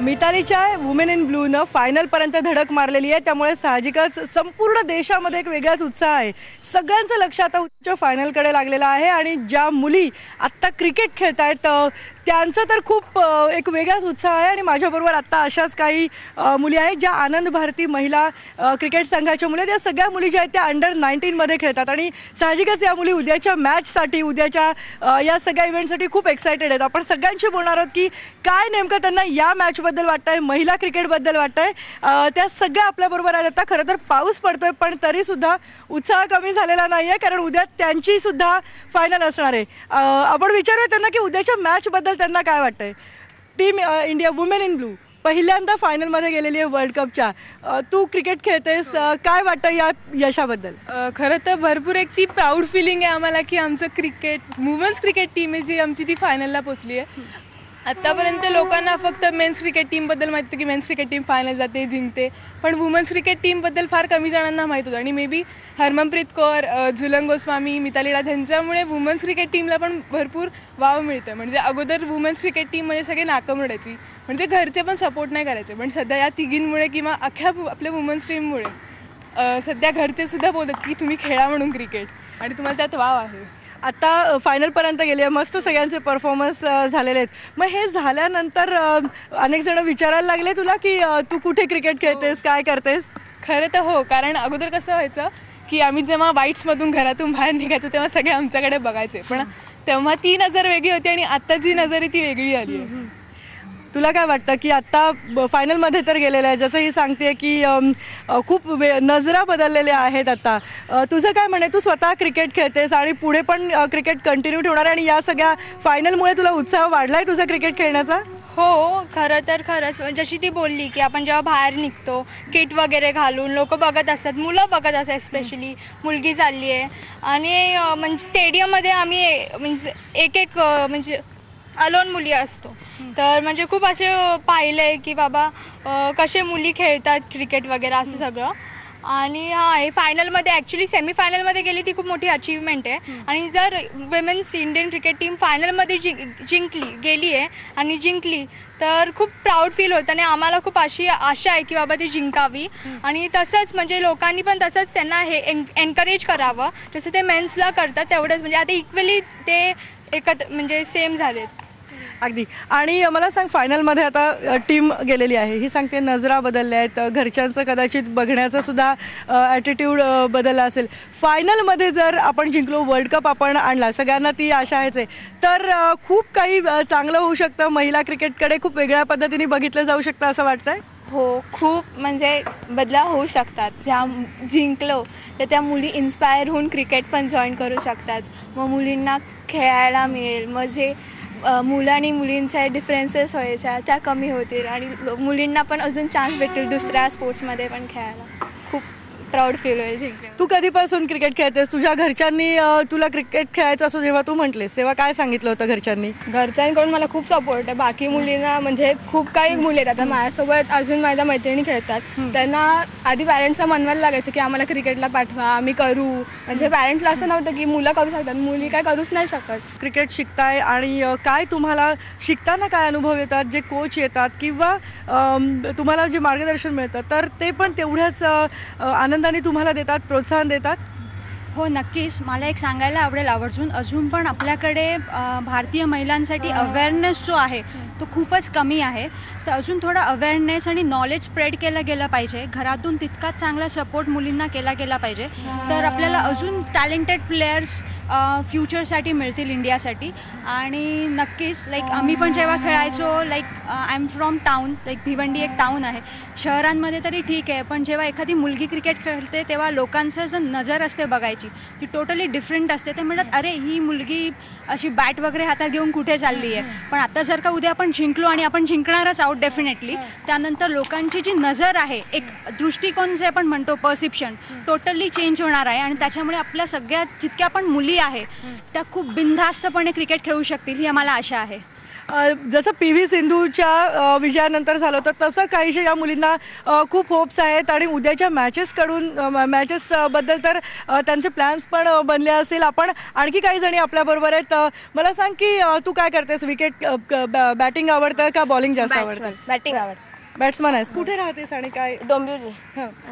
मितालीच्या women in ब्लूनं फायनलपर्यंत धडक मारलेली आहे, त्यामुळे साहजिकच संपूर्ण देशामध्ये एक वेगळाच उत्साह आहे. सगळ्यांचं लक्ष आता उच्च फायनलकडे लागलेलं आहे आणि ज्या मुली आत्ता क्रिकेट खेळत आहेत त्यांचं तर खूप एक वेगळाच उत्साह आहे. आणि माझ्याबरोबर आत्ता अशाच काही मुली आहेत ज्या आनंद भारती महिला क्रिकेट संघाच्या मुली, त्या सगळ्या मुली ज्या आहेत त्या अंडर 19मध्ये खेळतात आणि साहजिकच या मुली उद्याच्या मॅचसाठी, उद्याच्या या सगळ्या इव्हेंटसाठी खूप एक्सायटेड आहेत. आपण सगळ्यांशी बोलणार आहोत की काय नेमकं त्यांना या मॅचबद्दल वाटतंय, महिला क्रिकेटबद्दल वाटतंय. त्या सगळ्या आपल्याबरोबर आहेत. आता खरं तर पाऊस पडतोय पण तरीसुद्धा उत्साह कमी झालेला नाही आहे, कारण उद्या त्यांचीसुद्धा फायनल असणार आहे. आपण विचारूया त्यांना की उद्याच्या मॅचबद्दल त्यांना काय वाटतंय. Team India women in blue पहिल्यांदा फायनलमध्ये गेलेली आहे वर्ल्ड कपच्या. तू क्रिकेट खेळतेस, काय वाटतं या यशाबद्दल? खरं तर भरपूर एक ती प्राऊड फिलिंग आहे आम्हाला की आमचं क्रिकेट वुमेन्स क्रिकेट टीम आहे जी आमची ती फायनलला पोचली आहे. आत्तापर्यंत लोकांना फक्त मेन्स क्रिकेट टीमबद्दल माहिती होतं की मेन्स क्रिकेट टीम फायनल जाते, जिंकते, पण वुमेन्स क्रिकेट टीमबद्दल फार कमी जणांना माहीत होतं. आणि मे बी हरमनप्रीत कौर, झुलन गोस्वामी, मिताली राज ह्यांच्यामुळे वुमेन्स क्रिकेट टीमला पण भरपूर वाव मिळतं. म्हणजे अगोदर वुमेन्स क्रिकेट टीममध्ये सगळे नाकं मोडायची, म्हणजे घरचे पण सपोर्ट नाही करायचे, पण सध्या या तिघींमुळे किंवा अख्ख्या आपल्या वुमेन्स टीममुळे सध्या घरचे सुद्धा बोलतात की तुम्ही खेळा म्हणून क्रिकेट आणि तुम्हाला त्यात वाव आहे. आता फायनलपर्यंत गेली आहे, मस्त सगळ्यांचे परफॉर्मन्स झालेले आहेत. मग हे झाल्यानंतर अनेक जण विचारायला लागले तुला की तू कुठे क्रिकेट खेळतेस, काय करतेस? खरं तर हो, कारण अगोदर कसं व्हायचं की आम्ही जेव्हा वाईट्समधून घरातून बाहेर निघायचो तेव्हा सगळे आमच्याकडे बघायचे, पण तेव्हा ती नजर वेगळी होती आणि आत्ता जी नजर आहे ती वेगळी आली आहे. तुला काय वाटतं की आत्ता फायनलमध्ये तर गेलेलं आहे, जसं ही सांगते की खूप नजरा बदललेल्या आहेत आता. तुझं काय म्हणे, तू स्वतः क्रिकेट खेळतेस आणि पुढे पण क्रिकेट कंटिन्यू ठेवणार आणि या सगळ्या फायनलमुळे तुला उत्साह वाढला आहे तुझा क्रिकेट खेळण्याचा? हो, खरं तर खरंच जशी ती बोलली की आपण जेव्हा बाहेर निघतो किट वगैरे घालून लोक बघत असतात, मुलं बघत असतात, स्पेशली मुलगी चालली आहे आणि म्हणजे स्टेडियममध्ये आम्ही म्हणजे एक म्हणजे अलोन मुली असतो, तर म्हणजे खूप असे पाहिलं आहे की बाबा कसे मुली खेळतात क्रिकेट वगैरे असं सगळं. आणि हां, हे फायनलमध्ये ॲक्च्युली सेमीफायनलमध्ये गेली ती खूप मोठी अचीवमेंट आहे. आणि जर विमेन्स इंडियन क्रिकेट टीम फायनलमध्ये गेली आहे आणि जिंकली तर खूप प्राऊड फील होतं आणि आम्हाला खूप अशी आशा आहे की बाबा ती जिंकावी. आणि तसंच म्हणजे लोकांनी पण तसंच त्यांना हे एनकरेज करावं, जसं ते मेन्सला करतात तेवढंच, म्हणजे आता इक्वली ते एकत्र म्हणजे सेम झालेत. अगदी. आणि मला सांग, फायनलमध्ये आता टीम गेलेली आहे, ही सांगते नजरा बदलल्या आहेत, घरच्यांचं कदाचित बघण्याचं सुद्धा ॲटिट्यूड बदलला असेल. फायनलमध्ये जर आपण जिंकलो, वर्ल्ड कप आपण आणला, सगळ्यांना ती आशा आहेच आहे, तर खूप काही चांगलं होऊ शकतं. महिला क्रिकेटकडे खूप वेगळ्या पद्धतीने बघितलं जाऊ शकतं असं वाटतंय? हो, खूप म्हणजे बदलाव होऊ शकतात. ज्या जिंकलो तर त्या मुली इन्स्पायर होऊन क्रिकेट पण जॉईन करू शकतात, मग मुलींना खेळायला मिळेल, मग जे मुलं आणि मुलींच्या डिफरन्सेस व्हायच्या त्या कमी होतील आणि मुलींना पण अजून चान्स भेटेल दुसऱ्या स्पोर्ट्समध्ये पण खेळायला. खूप प्राऊड फील होईल जिंकले. तू कधीपासून क्रिकेट खेळतेस? तुझ्या घरच्यांनी तुला क्रिकेट खेळायचं असं जेव्हा तू म्हटलेस तेव्हा काय सांगितलं होतं घरच्यांनी? घरच्यांकडून मला खूप सपोर्ट आहे. बाकी मुलींना म्हणजे खूप काही मुली आहेत, आता माझ्यासोबत अजून माझ्या मैत्रिणी खेळतात, त्यांना आधी पॅरेंट्सला मनवायला लागायचं की आम्हाला क्रिकेटला पाठवा, आम्ही करू. म्हणजे पॅरेंट्सला असं नव्हतं की मुलं करू शकतात, मुली काय करूच नाही शकत. क्रिकेट शिकताय आणि काय तुम्हाला शिकताना काय अनुभव येतात, जे कोच येतात किंवा तुम्हाला जे मार्गदर्शन मिळतं तर ते पण तेवढ्याच आनंदाने तुम्हाला देतात, प्रोत्साहन देतात? हो, नक्कीच. मला एक सांगायला आवडेल अजून पण आपल्याकडे भारतीय महिलांसाठी अवेअरनेस जो आहे तो खूपच कमी आहे. तर अजून थोडा अवेअरनेस आणि नॉलेज स्प्रेड केलं गेलं पाहिजे. घरातून तितकाच चांगला सपोर्ट मुलींना केला गेला पाहिजे, तर आपल्याला अजून टॅलेंटेड प्लेयर्स फ्युचरसाठी मिळतील इंडियासाठी. आणि नक्कीच आम्ही पण जेव्हा खेळायचो, I am from town, Bhiwandi एक टाऊन आहे, शहरांमध्ये तरी ठीक आहे, पण जेव्हा एखादी मुलगी क्रिकेट खेळते तेव्हा लोकांचं असं नजर असते बघायची, ती टोटली डिफरंट असते. ते म्हणतात अरे ही मुलगी अशी बॅट वगैरे हातात घेऊन कुठे चालली आहे. पण आता जर का उद्या आपण जिंकलो आणि आपण जिंकणारच आहोत डेफिनेटली, त्यानंतर लोकांची जी नजर आहे, एक दृष्टिकोन जे आपण म्हणतो परसिप्शन, टोटली चेंज होणार आहे. आणि त्याच्यामुळे आपल्या सगळ्या जितक्या पण मुली आहे त्या खूप बिनधास्तपणे क्रिकेट खेळू शकतील ही आम्हाला आशा आहे. जसं PV सिंधूच्या विजयानंतर झालं होतं तसं काहीशा या मुलींना खूप होप्स आहेत आणि उद्याच्या मॅचेसबद्दल तर त्यांचे प्लॅन्स पण बनले असतील. आपण आणखी काही जणी आपल्याबरोबर आहेत. मला सांग की तू काय करतेस? विकेट बॅटिंग आवडतं का बॉलिंग जास्त आवडतं? बॅटिंग आवडतं. बॅट्समन आहेस. कुठे राहतेस आणि काय? डोंबिवली.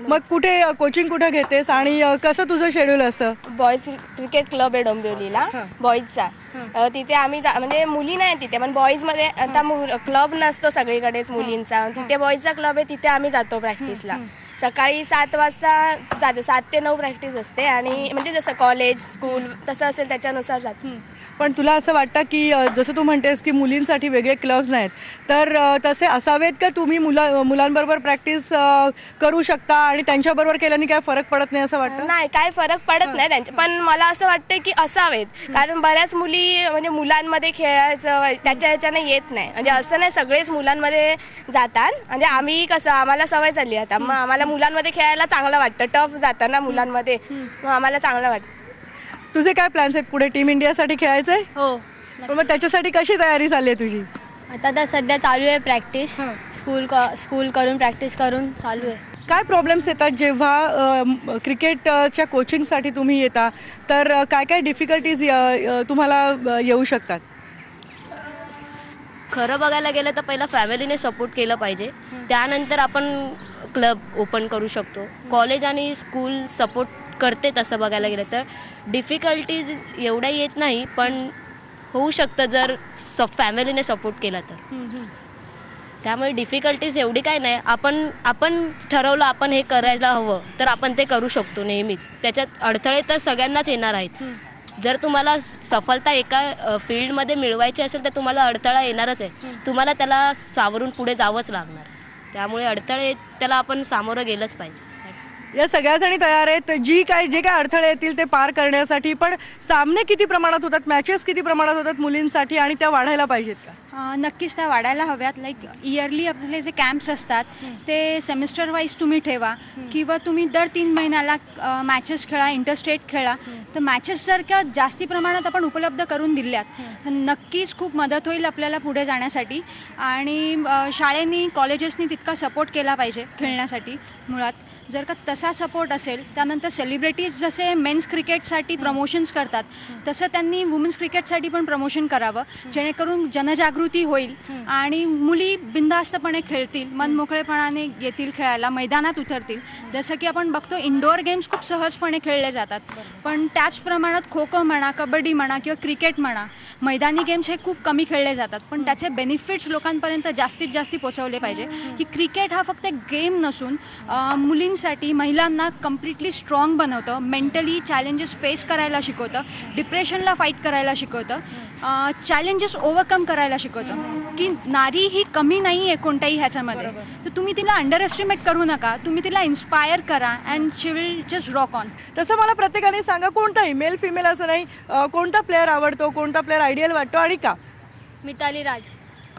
मग कुठे कोचिंग कुठे घेतेस आणि कसं तुझं शेड्यूल असतं? बॉईज क्रिकेट क्लब आहे डोंबिवलीला, बॉईजचा. तिथे आम्ही म्हणजे मुली नाही तिथे, पण बॉईजमध्ये आता क्लब नसतो सगळीकडेच मुलींचा. तिथे बॉईजचा क्लब आहे, तिथे आम्ही जातो प्रॅक्टिसला. सकाळी 7 वाजता जातो. 7 ते 9 प्रॅक्टिस असते आणि म्हणजे जसं कॉलेज स्कूल तसं असेल त्याच्यानुसार जातो. पण तुला असं वाटतं की जसं तू म्हणतेस की मुलींसाठी वेगळे क्लब्स नाहीत, तर तसे असावेत का? तुम्ही मुलांबरोबर प्रॅक्टिस करू शकता आणि त्यांच्याबरोबर केल्याने काय फरक पडत नाही असं वाटतं? नाही, काय फरक पडत नाही त्यांच्या, पण मला असं वाटतं की असावेत. कारण बऱ्याच मुली म्हणजे मुलांमध्ये खेळायचं त्याच्या ह्याच्याने येत नाही. म्हणजे असं नाही सगळेच मुलांमध्ये जातात. म्हणजे आम्ही कसं आम्हाला सवय झाली आता, मग आम्हाला मुलांमध्ये खेळायला चांगलं वाटतं. टफ जातं ना मुलांमध्ये, मग आम्हाला चांगलं वाटतं. तुझे काय प्लॅन्स आहेत पुढे? टीम इंडियासाठी खेळायचं आहे? हो. पण मग त्याच्यासाठी कशी तयारी चालली आहे तुझी? आता तर सध्या चालू आहे प्रॅक्टिस. स्कूल करून प्रॅक्टिस करून चालू आहे. काय प्रॉब्लेम्स येतात जेव्हा क्रिकेटच्या कोचिंगसाठी तुम्ही येता? तर काय काय डिफिकल्टीज तुम्हाला येऊ शकतात? खरं बघायला गेलं तर पहिला फॅमिलीने सपोर्ट केलं पाहिजे, त्यानंतर आपण क्लब ओपन करू शकतो. कॉलेज आणि स्कूल सपोर्ट करते तसं बघायला गेलं तर. डिफिकल्टीज एवढ्या येत नाही, पण होऊ शकतं जर फॅमिलीने सपोर्ट केला तर. त्यामुळे डिफिकल्टीज एवढी काय नाही. आपण ठरवलं आपण हे करायला हवं तर आपण ते करू शकतो नेहमीच. त्याच्यात अडथळे तर सगळ्यांनाच येणार आहेत. जर तुम्हाला सफलता एका फील्डमध्ये मिळवायची असेल तर तुम्हाला अडथळा येणारच आहे. तुम्हाला त्याला सावरून पुढे जावंच लागणार. त्यामुळे अडथळे त्याला आपण सामोरं गेलंच पाहिजे. या सगळ्या जणी तयार आहेत जे काय अडथळे येतील ते पार करण्यासाठी. पण सामने किती प्रमाणात होतात, मॅचेस किती प्रमाणात होतात मुलींसाठी आणि त्या वाढायला पाहिजेत का? नक्कीच त्या वाढायला हव्यात. लाईक इयरली आपले जे कॅम्प्स असतात ते सेमिस्टर वाईज तुम्ही ठेवा किंवा तुम्ही दर 3 महिन्याला मॅचेस खेळा, इंटरस्टेट खेळा. तर मॅचेस जर का जास्ती प्रमाणात आपण उपलब्ध करून दिल्यात तर नक्कीच खूप मदत होईल आपल्याला पुढे जाण्यासाठी. आणि शाळेनी कॉलेजेसनी तितका सपोर्ट केला पाहिजे खेळण्यासाठी. मुळात जर का तसा सपोर्ट असेल, त्यानंतर सेलिब्रिटीज जसे मेन्स क्रिकेटसाठी प्रमोशन्स करतात तसं त्यांनी वुमेन्स क्रिकेटसाठी पण प्रमोशन करावं, जेणेकरून जनजागृती होईल आणि मुली बिनधास्तपणे खेळतील, मनमोकळेपणाने येतील खेळायला, मैदानात उतरतील. जसं की आपण बघतो इंडोअर गेम्स खूप सहजपणे खेळले जातात, पण त्याच प्रमाणात खो खो म्हणा, कबड्डी म्हणा किंवा क्रिकेट म्हणा, मैदानी गेम्स हे खूप कमी खेळले जातात. पण त्याचे बेनिफिट्स लोकांपर्यंत जास्तीत जास्त पोचवले पाहिजे की क्रिकेट हा फक्त गेम नसून मुलींसाठी, महिलांना कम्प्लिटली स्ट्रॉंग बनवतं, मेंटली चॅलेंजेस फेस करायला शिकवतं, डिप्रेशनला फाईट करायला शिकवतं, चॅलेंजेस ओव्हरकम करायला शिकवतं की नारी ही कमी नाही आहे कोणत्याही ह्याच्यामध्ये. तर तुम्ही तिला अंडर एस्टिमेट करू नका, तुम्ही तिला इन्स्पायर करा and she will just rock on. तसं मला प्रत्येकाने सांगा, कोणताही मेल फिमेल असं नाही, कोणता प्लेअर आवडतो, कोणता प्लेअर आयडियल वाटतो आणि का? मिताली राज.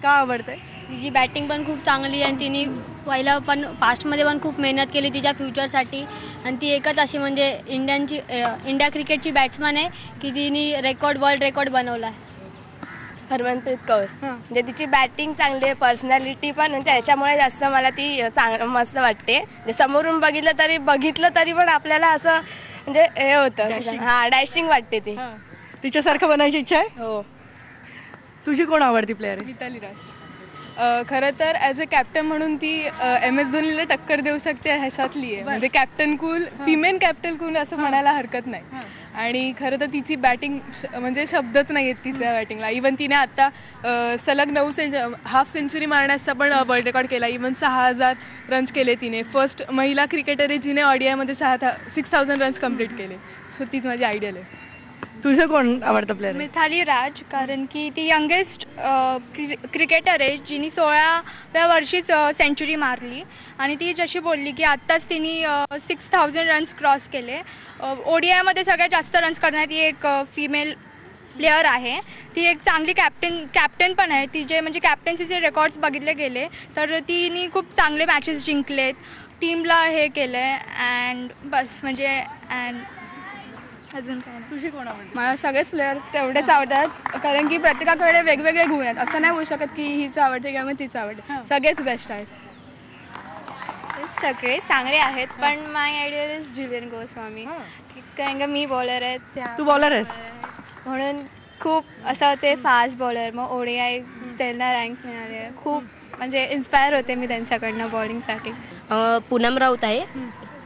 का आवडते? तिची बॅटिंग पण खूप चांगली आहे आणि तिने पहिला पण पास्टमध्ये पण खूप मेहनत केली तिच्या फ्युचरसाठी. आणि ती एकच अशी म्हणजे इंडिया क्रिकेटची बॅट्समन आहे की तिने वर्ल्ड रेकॉर्ड बनवला आहे. हरमनप्रीत कौर. म्हणजे तिची बॅटिंग चांगली आहे, पर्सनॅलिटी पण, त्याच्यामुळे जास्त मला ती मस्त वाटते. समोरून बघितलं तरी पण आपल्याला असं म्हणजे हे होतं, हां डॅशिंग वाटते ती. तिच्यासारखं बनायची इच्छा आहे? हो. तुझी कोण आवडती प्लेअर आहे? मिताली राज. खरं तर ॲज अ कॅप्टन म्हणून ती MS धोनीला टक्कर देऊ शकते ह्याच्यातली आहे. म्हणजे captain cool, female captain cool असं म्हणायला हरकत नाही. आणि खरं तर तिची बॅटिंग म्हणजे शब्दच नाही आहेत तिच्या बॅटिंगला. इवन तिने आत्ता सलग 9 हाफ सेंचुरी मारण्याचा पण वर्ल्ड रेकॉर्ड केला. इवन 6000 रन्स केले तिने. फर्स्ट महिला क्रिकेटर आहे जिने ODIमध्ये 6000 रन्स कंप्लीट केले. सो तीच माझी आयडियल आहे. तुझं कोण आवडतं प्लेअर? मिथाली राज, कारण की ती यंगेस्ट क्रिकेटर आहे जिने 16व्या वर्षीच सेंचुरी मारली. आणि ती जशी बोलली की आत्ताच तिने 6000 रन्स क्रॉस केले. ODIमध्ये सगळ्यात जास्त रन्स करण्यात ती एक फिमेल प्लेअर आहे. ती एक चांगली कॅप्टन पण आहे. तिचे म्हणजे कॅप्टन्सीचे रेकॉर्ड्स बघितले गेले तर तिने खूप चांगले मॅचेस जिंकलेत, टीमला हे केलं आहे. अँड बस म्हणजे अजून काय नाही. तुझी कोण आवडते? मला सगळेच प्लेअर तेवढेच आवडतात, कारण की प्रत्येकाकडे वेगवेगळे गुण आहेत. असं नाही होऊ शकत की हीच आवडते किंवा मग तीच आवडते. सगळेच बेस्ट आहेत. सगळे चांगले आहेत, पण माय आयडियल इज जुलियन गोस्वामी, कारण का मी बॉलर आहे तू बॉलर आहेस? म्हणून खूप असं ते फास्ट बॉलर, मग ODI त्यांना रँक मिळाले. खूप म्हणजे इन्स्पायर होते मी त्यांच्याकडनं बॉलिंगसाठी. पूनम राऊत आहे.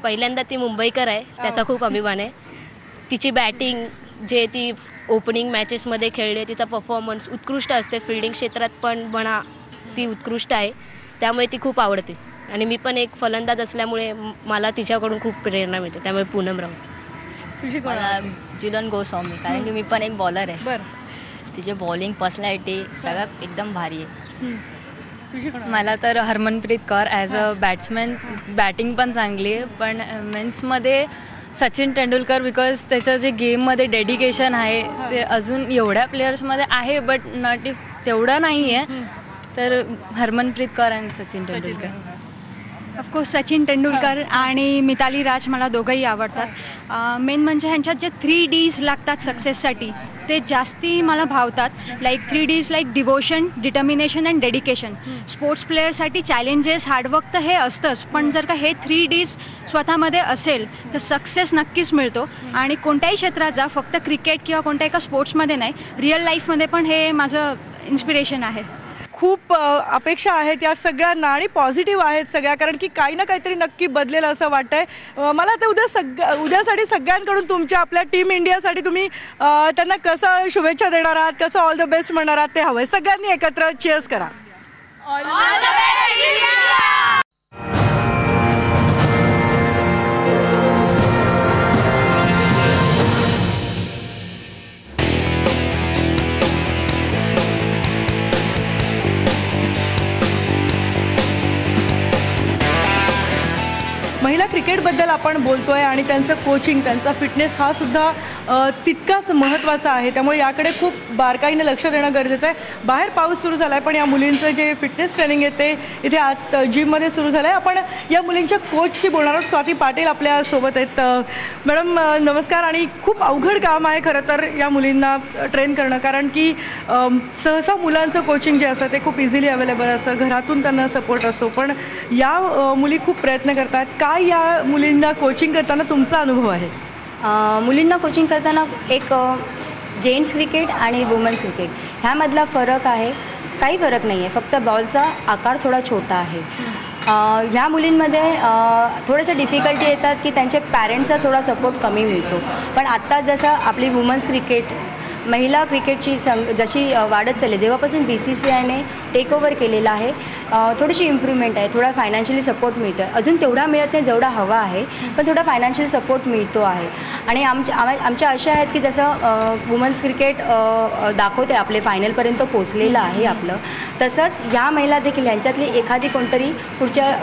पहिल्यांदा ती मुंबईकर आहे, त्याचा खूप अभिमान आहे. तिची बॅटिंग जे ती ओपनिंग मॅचेसमध्ये खेळली, तिचा परफॉर्मन्स उत्कृष्ट असते. फिल्डिंग क्षेत्रात पण म्हणा ती उत्कृष्ट आहे, त्यामुळे ती खूप आवडते. आणि मी पण एक फलंदाज असल्यामुळे मला तिच्याकडून खूप प्रेरणा मिळते, त्यामुळे पूनम राऊत. मला जुलियन गोस्वामी, कारण की मी पण एक बॉलर आहे. बरं. तिचे बॉलिंग पर्सनॅलिटी सगळं एकदम भारी आहे. मला तर Harmanpreet Kaur as a batsman, batting पण चांगली आहे. पण मेन्समध्ये सचिन तेंडुलकर, बिकॉज त्याचं जे गेममध्ये डेडिकेशन आहे ते अजून एवढ्या प्लेयर्समध्ये आहे, बट नॉट इफ तेवढं नाही आहे. तर हरमनप्रीत कौर आणि सचिन तेंडुलकर. ऑफकोर्स सचिन तेंडुलकर आणि मिताली राज मला दोघंही आवडतात. मेन म्हणजे ह्यांच्यात जे 3 Ds लागतात सक्सेससाठी ते जास्ती मला भावतात. Like 3 Ds like devotion, determination and dedication. Sports प्लेयरसाठी चॅलेंजेस, हार्डवर्क तर हे असतंच, पण जर का हे 3 Ds स्वतःमध्ये असेल तर सक्सेस नक्कीच मिळतो. आणि कोणत्याही क्षेत्रात जा, फक्त क्रिकेट किंवा कोणत्या एका स्पोर्ट्समध्ये नाही, रिअल लाईफमध्ये पण हे माझं इन्स्पिरेशन आहे. खूप अपेक्षा आहेत या सगळ्यांना आणि पॉझिटिव्ह आहेत सगळ्या, कारण की काही ना काहीतरी नक्की बदलेल असं वाटतंय मला. तर उद्यासाठी सगळ्यांकडून तुमच्या आपल्या टीम इंडियासाठी तुम्ही त्यांना कसं शुभेच्छा देणार आहात, कसं ऑल द बेस्ट म्हणणार आहात ते हवं आहे. सगळ्यांनी एकत्र चीअर्स करा. महिला क्रिकेटबद्दल आपण बोलतोय आणि त्यांचं कोचिंग, त्यांचा फिटनेस हा सुद्धा तितकाच महत्त्वाचा आहे, त्यामुळे याकडे खूप बारकाईने लक्ष देणं गरजेचं आहे. बाहेर पाऊस सुरू झाला आहे, पण या मुलींचं जे फिटनेस ट्रेनिंग आहे ते इथे आत जिममध्ये सुरू झालं आहे. आपण या मुलींच्या कोचशी बोलणार आहोत. स्वाती पाटील आपल्यासोबत आहेत. मॅडम नमस्कार. आणि खूप अवघड काम आहे खरं तर या मुलींना ट्रेन करणं, कारण की सहसा मुलांचं कोचिंग जे असतं ते खूप इझिली अवेलेबल असतं, घरातून त्यांना सपोर्ट असतो, पण या मुली खूप प्रयत्न करतात. काय या मुलींना कोचिंग करताना तुमचा अनुभव आहे? मुलींना कोचिंग करताना एक जेंट्स क्रिकेट आणि वुमन्स क्रिकेट ह्यामधला फरक आहे. काही फरक नाही आहे, फक्त बॉलचा आकार थोडा छोटा आहे. ह्या मुलींमध्ये थोड्याशा डिफिकल्टी येतात की त्यांचे पॅरेंट्सचा थोडा सपोर्ट कमी मिळतो. पण आत्ता जसं आपली वुमन्स क्रिकेट, महिला क्रिकेटची जशी वाढत चालली, जेव्हापासून BCCIने टेक ओव्हर केलेला आहे, थोडीशी इम्प्रूव्हमेंट आहे. थोडा फायनान्शियली सपोर्ट मिळतो आहे. अजून तेवढा मिळत नाही जेवढा हवा आहे, पण थोडा फायनान्शियल सपोर्ट मिळतो आहे. आणि आमच्या अशा आहेत की जसं वुमन्स क्रिकेट दाखवते आपले फायनलपर्यंत पोचलेलं आहे आपलं, तसंच ह्या महिला देखील ह्यांच्यातली एखादी कोणतरी पुढच्या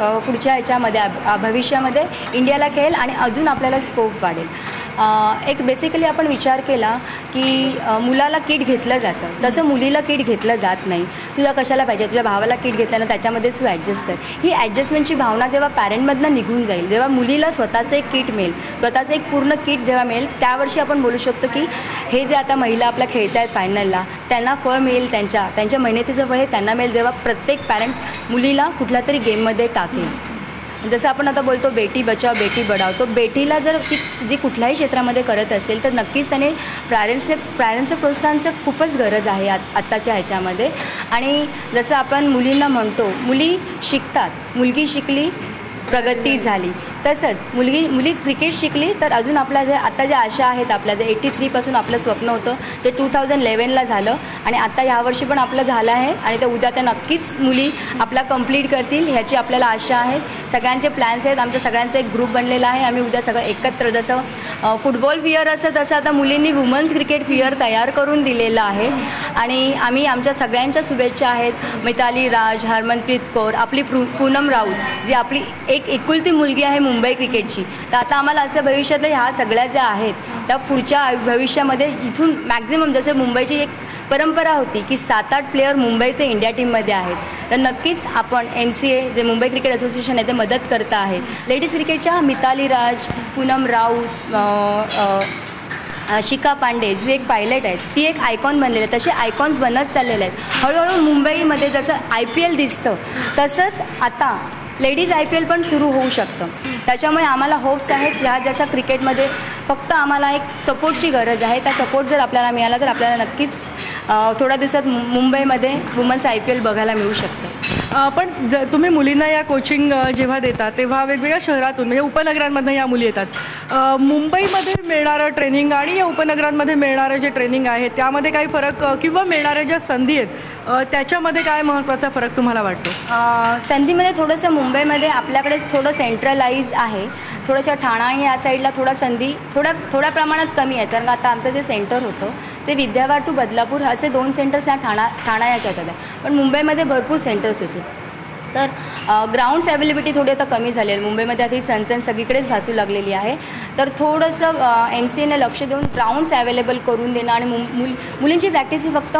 ह्याच्यामध्ये भविष्यामध्ये इंडियाला खेळेल आणि अजून आपल्याला स्कोप वाढेल. एक बेसिकली आपण विचार केला की मुलाला किट घेतलं जातं, तसं मुलीला किट घेतलं जात नाही. तुला कशाला पाहिजे, तुझ्या भावाला किट घेतल्यानं त्याच्यामध्येच तू ॲडजस्ट कर. ही ॲडजस्टमेंटची भावना जेव्हा पॅरेंटमधनं निघून जाईल, जेव्हा मुलीला स्वतःचं एक किट मिळेल, स्वतःचं एक पूर्ण किट जेव्हा मिळेल, त्यावर्षी आपण बोलू शकतो की हे जे आता महिला आपल्या खेळत आहेत फायनलला, त्यांना फळ मिळेल, त्यांच्या मेहनतीचं फळ हे त्यांना मिळेल जेव्हा प्रत्येक पॅरेंट मुलीला कुठल्या तरी गेममध्ये टाकेल. जसं आपण आता बोलतो बेटी बचाव बेटी बढाव, तो बेटीला जर ती जी कुठल्याही क्षेत्रामध्ये करत असेल तर नक्कीच त्याने पॅरेंट्सचं प्रोत्साहनाचं खूपच गरज आहे आत्ताच्या ह्याच्यामध्ये. आणि जसं आपण मुलींना म्हणतो, मुली शिकतात, मुलगी शिकली प्रगती झाली, तसंच मुली क्रिकेट शिकली तर अजून आपल्या आता ज्या आशा आहेत, आपल्या जे 83पासून आपलं स्वप्न होतं ते 2011ला झालं आणि आता ह्यावर्षी पण आपलं झालं आहे आणि ते उद्या त्या नक्कीच मुली आपला कंप्लीट करतील ह्याची आपल्याला आशा आहे. सगळ्यांचे प्लॅन्स आहेत, आमच्या सगळ्यांचा एक ग्रुप बनलेला आहे. आम्ही उद्या सगळं एकत्र, जसं फुटबॉल फिअर असतं तसं आता मुलींनी वुमन्स क्रिकेट फिअर तयार करून दिलेलं आहे. आणि आम्ही आमच्या सगळ्यांच्या शुभेच्छा आहेत. मिताली राज, हरमनप्रीत कौर, आपली पूनम राऊत जी आपली एक एकुलती मुलगी आहे मुंबई क्रिकेटची. तर आता आम्हाला असं भविष्यातल्या ह्या सगळ्या ज्या आहेत त्या पुढच्या भविष्यामध्ये इथून मॅक्झिमम, जसं मुंबईची एक परंपरा होती की 7-8 प्लेयर मुंबईचे इंडिया टीममध्ये आहेत, तर नक्कीच आपण MCA जे मुंबई क्रिकेट असोसिएशन आहे ते मदत करत आहे. लेडीज क्रिकेटच्या मिताली राज, पूनम राऊत, शिखा पांडे जी एक पायलट आहेत ती एक आयकॉन बनलेली आहे. तसे आयकॉन्स बनत चाललेले आहेत. हळूहळू मुंबईमध्ये जसं IPL दिसतं तसंच आता लेडीज IPL पण सुरू होऊ शकतं. त्याच्यामुळे आम्हाला होप्स आहेत. ह्या जशा क्रिकेटमध्ये फक्त आम्हाला एक सपोर्टची गरज आहे. त्या सपोर्ट जर आपल्याला मिळाला तर आपल्याला नक्कीच थोड्या दिवसात मुंबईमध्ये वुमन्स IPL बघायला मिळू शकतं. पण तुम्ही मुलींना या कोचिंग जेव्हा देता तेव्हा वेगवेगळ्या शहरातून म्हणजे उपनगरांमधून या मुली येतात. मुंबईमध्ये मिळणारं ट्रेनिंग आणि या उपनगरांमध्ये मिळणारं जे ट्रेनिंग आहे त्यामध्ये काही फरक किंवा मिळणाऱ्या ज्या संधी आहेत त्याच्यामध्ये काय महत्त्वाचा फरक तुम्हाला वाटतो? संधीमध्ये थोडंसं मुंबईमध्ये आपल्याकडे थोडं सेंट्रलाइज आहे. थोडंसं ठाणा या साईडला थोडा संधी थोड्या प्रमाणात कमी आहे. कारण आता आमचं जे सेंटर होतं ते विद्यावार टू बदलापूर असे 2 सेंटर्स या ठाणा याच्यात होत्या. पण मुंबईमध्ये भरपूर सेंटर्स होते. तर ग्राउंड्स अवेलेबिलिटी थोडी आता कमी झाली आहे. मुंबईमध्ये आता ही चणचण सगळीकडेच भासू लागलेली आहे. तर थोडंसं MCAने लक्ष देऊन ग्राउंड्स अवेलेबल करून देणं आणि मुलींची प्रॅक्टिस ही फक्त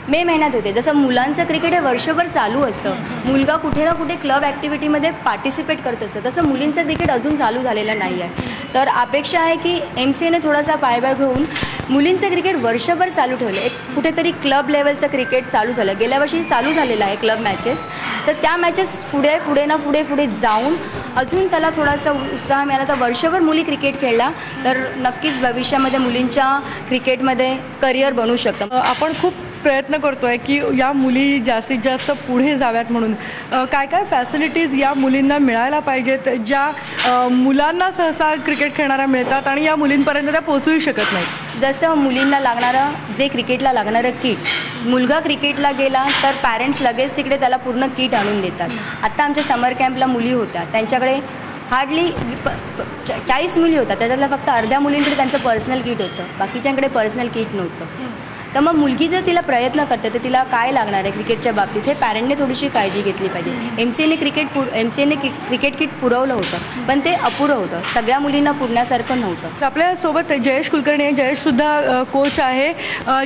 मे महिन्यात होते. जसं मुलांचं क्रिकेट हे वर्षभर चालू असतं. मुलगा कुठे ना कुठे क्लब ॲक्टिव्हिटीमध्ये पार्टिसिपेट करत असतं. तसं मुलींचं क्रिकेट अजून चालू झालेलं नाही आहे. तर अपेक्षा आहे की MCAने थोडासा पायबळ घेऊन मुलींचं क्रिकेट वर्षभर चालू ठेवलं. एक कुठेतरी क्लब लेवलचं क्रिकेट चालू झालं. गेल्या वर्षी चालू झालेलं आहे क्लब मॅचेस. तर त्या मॅचेस पुढे जाऊन अजून त्याला थोडासा उत्साह मिळाला तर वर्षभर मुली क्रिकेट खेळला तर नक्कीच भविष्यामध्ये मुलींच्या क्रिकेटमध्ये करिअर बनू शकतं. आपण खूप प्रयत्न करतोय की या मुली जास्तीत जास्त पुढे जाव्यात म्हणून काय काय फॅसिलिटीज या मुलींना मिळायला पाहिजेत ज्या मुलांना सहसा क्रिकेट खेळणाऱ्या मिळतात आणि या मुलींपर्यंत त्या पोहोचू शकत नाहीत? जसं मुलींना लागणारं जे क्रिकेटला लागणारं किट, मुलगा क्रिकेटला गेला तर पॅरेंट्स लगेच तिकडे त्याला पूर्ण किट आणून देतात. आत्ता आमच्या समर कॅम्पला मुली होत्या त्यांच्याकडे हार्डली 40 मुली होत्या. त्याच्यातल्या फक्त अर्ध्या मुलींकडे त्यांचं पर्सनल किट होतं. बाकीच्यांकडे पर्सनल किट नव्हतं. तर मग मुलगी जर तिला प्रयत्न करते तर तिला काय लागणार आहे क्रिकेटच्या बाबतीत हे पॅरेंटने थोडीशी काळजी घेतली पाहिजे. MCAने क्रिकेट किट पुरवलं होतं पण ते अपुरं होतं. सगळ्या मुलींना पुरण्यासारखं नव्हतं. आपल्यासोबत जयेश कुलकर्णी आहे. जयेशसुद्धा कोच आहे.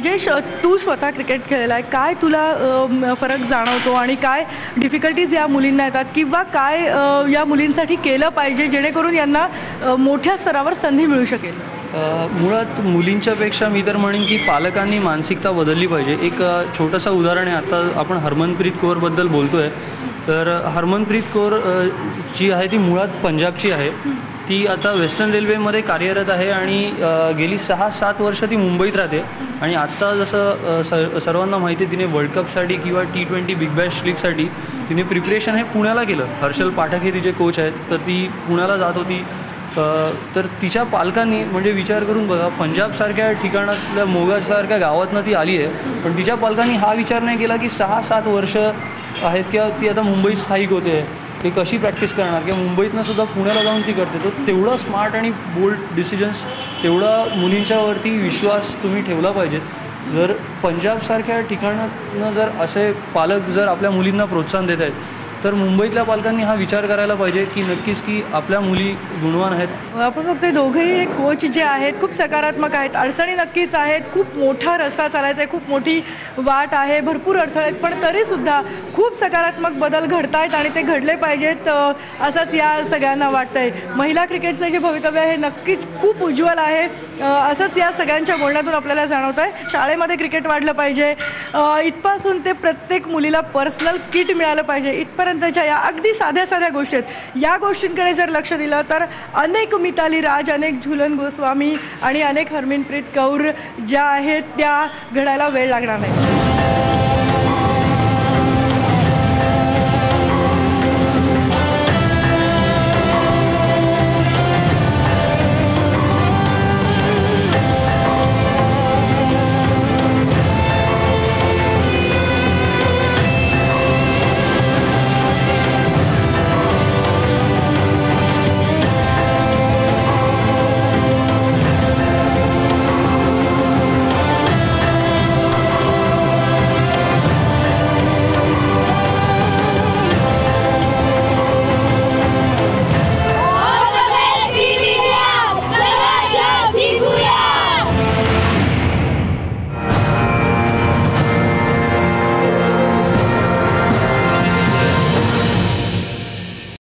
जयेश, तू स्वतः क्रिकेट खेळलेला आहे. काय तुला फरक जाणवतो आणि काय डिफिकल्टीज या मुलींना येतात किंवा काय या मुलींसाठी केलं पाहिजे जेणेकरून यांना मोठ्या स्तरावर संधी मिळू शकेल? मुळात मुलींच्यापेक्षा मी तर म्हणेन की पालकांनी मानसिकता बदलली पाहिजे. एक छोटंसं उदाहरण आहे. आता आपण हरमनप्रीत कौरबद्दल बोलतो आहे तर हरमनप्रीत कौर जी आहे ती मुळात पंजाबची आहे. ती आता वेस्टर्न रेल्वेमध्ये कार्यरत आहे आणि गेली 6-7 वर्ष ती मुंबईत राहते. आणि आत्ता जसं सर्वांना माहिती आहे तिने वर्ल्ड कपसाठी किंवा T20 बिग बॅश लीगसाठी तिने प्रिपरेशन हे पुण्याला केलं. हर्षल पाठक हे तिचे कोच आहेत. तर ती पुण्याला जात होती. तर तिच्या पालकांनी म्हणजे विचार करून बघा, पंजाबसारख्या ठिकाणातल्या मोगासारख्या गावातनं ती आली आहे पण तिच्या पालकांनी हा विचार नाही केला की 6-7 वर्ष आहेत किंवा ती आता मुंबईत स्थायिक होते ते कशी प्रॅक्टिस करणार किंवा मुंबईतनं सुद्धा पुण्याला जाऊन ती करते. तर तेवढं स्मार्ट आणि बोल्ड डिसिजन्स, तेवढा मुलींच्यावरती विश्वास तुम्ही ठेवला पाहिजेत. जर पंजाबसारख्या ठिकाणातनं जर असे पालक जर आपल्या मुलींना प्रोत्साहन देत आहेत तर मुंबईतल्या पालकांनी हा विचार करायला पाहिजे की नक्कीच की आपल्या मुली गुणवान आहेत. आपण बघतोय दोघेही कोच जे आहेत खूप सकारात्मक आहेत. अडचणी नक्कीच आहेत. खूप मोठा रस्ता चालायचा आहे. खूप मोठी वाट आहे. भरपूर अडथळे आहेत पण तरीसुद्धा खूप सकारात्मक बदल घडत आहेत आणि ते घडले पाहिजेत असंच या सगळ्यांना वाटतंय. महिला क्रिकेटचं जे भवितव्य आहे नक्कीच खूप उज्ज्वल आहे असंच या सगळ्यांच्या बोलण्यातून आपल्याला जाणवतं आहे. शाळेमध्ये क्रिकेट वाढलं पाहिजे इथपासून ते प्रत्येक मुलीला पर्सनल किट मिळालं पाहिजे इथपर्यंतच्या या अगदी साध्या साध्या गोष्टी आहेत. या गोष्टींकडे जर लक्ष दिलं तर अनेक मिताली राज, अनेक झुलन गोस्वामी आणि अनेक हरमनप्रीत कौर ज्या आहेत त्या घडायला वेळ लागणार नाही.